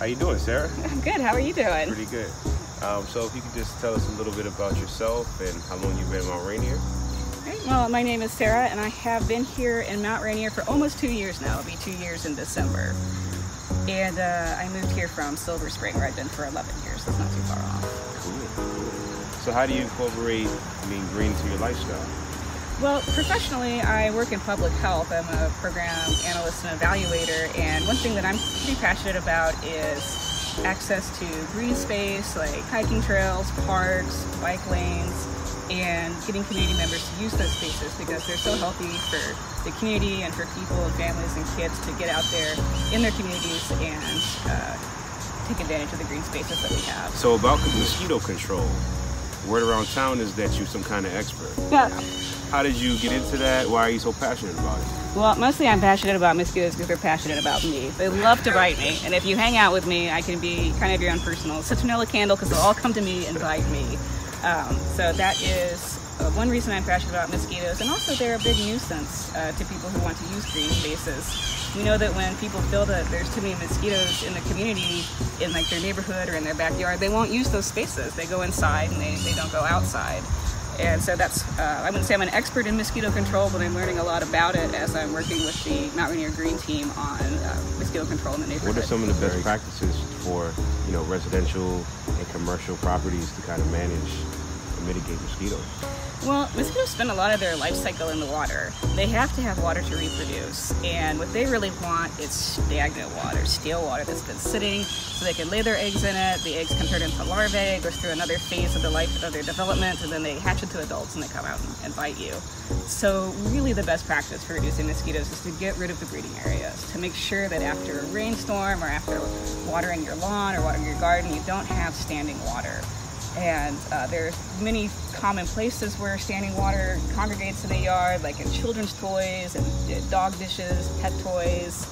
How you doing, Sarah? I'm good. How are you doing? Pretty good. So if you could just tell us a little bit about yourself and how long you've been in Mount Rainier. Great. Well, my name is Sarah, and I have been here in Mount Rainier for almost 2 years now. It'll be 2 years in December. And I moved here from Silver Spring, where I've been for 11 years. That's not too far off. Cool. So how do you incorporate green into your lifestyle? Well, professionally, I work in public health. I'm a program analyst and evaluator, and one thing that I'm pretty passionate about is access to green space, like hiking trails, parks, bike lanes, and getting community members to use those spaces because they're so healthy for the community and for people and families and kids to get out there in their communities and take advantage of the green spaces that we have. So about mosquito control, word around town is that you're some kind of expert. Yeah. How did you get into that? Why are you so passionate about it? Well, mostly I'm passionate about mosquitoes because they're passionate about me. They love to bite me, and if you hang out with me, I can be kind of your own personal citronella candle because they'll all come to me and bite me. So that is one reason I'm passionate about mosquitoes, and also they're a big nuisance to people who want to use green spaces. We know that when people feel that there's too many mosquitoes in the community, in like their neighborhood or in their backyard, they won't use those spaces. They go inside and they don't go outside. And so that's, I wouldn't say I'm an expert in mosquito control, but I'm learning a lot about it as I'm working with the Mount Rainier Green Team on mosquito control in the neighborhood. What are some of the best practices for, residential and commercial properties to kind of manage and mitigate mosquitoes? Well, mosquitoes spend a lot of their life cycle in the water. They have to have water to reproduce, and what they really want is stagnant water, still water that's been sitting, so they can lay their eggs in it. The eggs can turn into larvae, goes through another phase of the life of their development, and then they hatch into adults and they come out and bite you. So really the best practice for reducing mosquitoes is to get rid of the breeding areas, to make sure that after a rainstorm or after watering your lawn or watering your garden, you don't have standing water. And there's many common places where standing water congregates in the yard, like in children's toys and dog dishes, pet toys,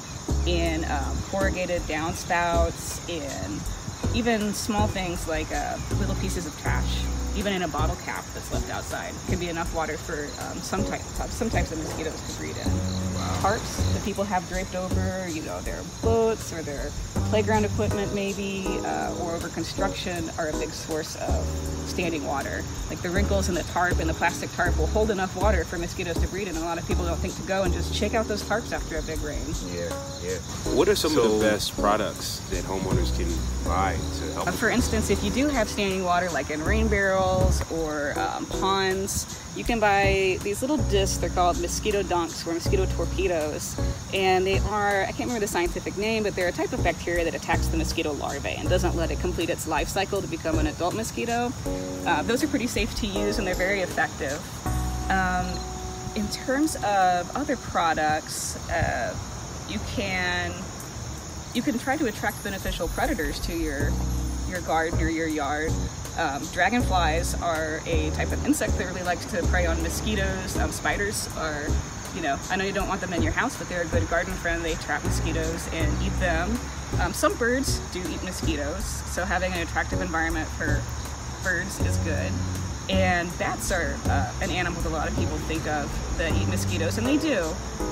in corrugated downspouts, in even small things like little pieces of trash, even in a bottle cap that's left outside. Can be enough water for some types of mosquitoes to breed in. Tarps that people have draped over, their boats or their playground equipment maybe, or over construction are a big source of standing water. Like the wrinkles in the tarp and the plastic tarp will hold enough water for mosquitoes to breed in, and a lot of people don't think to go and just shake out those tarps after a big rain. Yeah. What are some of the best products that homeowners can buy to help? For instance, if you do have standing water, like in rain barrels or ponds, you can buy these little discs. They're called mosquito dunks or mosquito torpedoes, and they are, I can't remember the scientific name, but they're a type of bacteria that attacks the mosquito larvae and doesn't let it complete its life cycle to become an adult mosquito. Those are pretty safe to use and they're very effective. In terms of other products, you can try to attract beneficial predators to your garden or your yard. Dragonflies are a type of insect that really likes to prey on mosquitoes. Spiders are, I know you don't want them in your house, but they're a good garden friend. They trap mosquitoes and eat them. Some birds do eat mosquitoes, so having an attractive environment for birds is good. And bats are an animal that a lot of people think of that eat mosquitoes, and they do.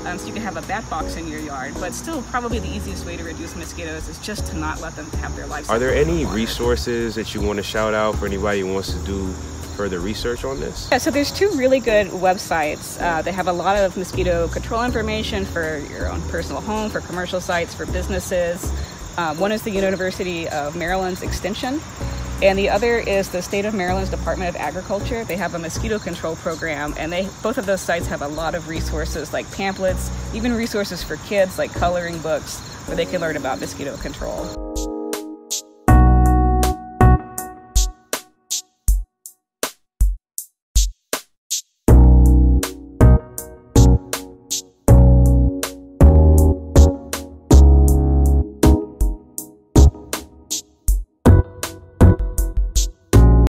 So you can have a bat box in your yard, but still probably the easiest way to reduce mosquitoes is just to not let them have their life cycle. Are there any resources that you want to shout out for anybody who wants to do further research on this? Yeah, so there's 2 really good websites. They have a lot of mosquito control information for your own personal home, for commercial sites, for businesses. One is the University of Maryland's Extension, and the other is the State of Maryland's Department of Agriculture. They have a mosquito control program, and both of those sites have a lot of resources like pamphlets, even resources for kids like coloring books where they can learn about mosquito control.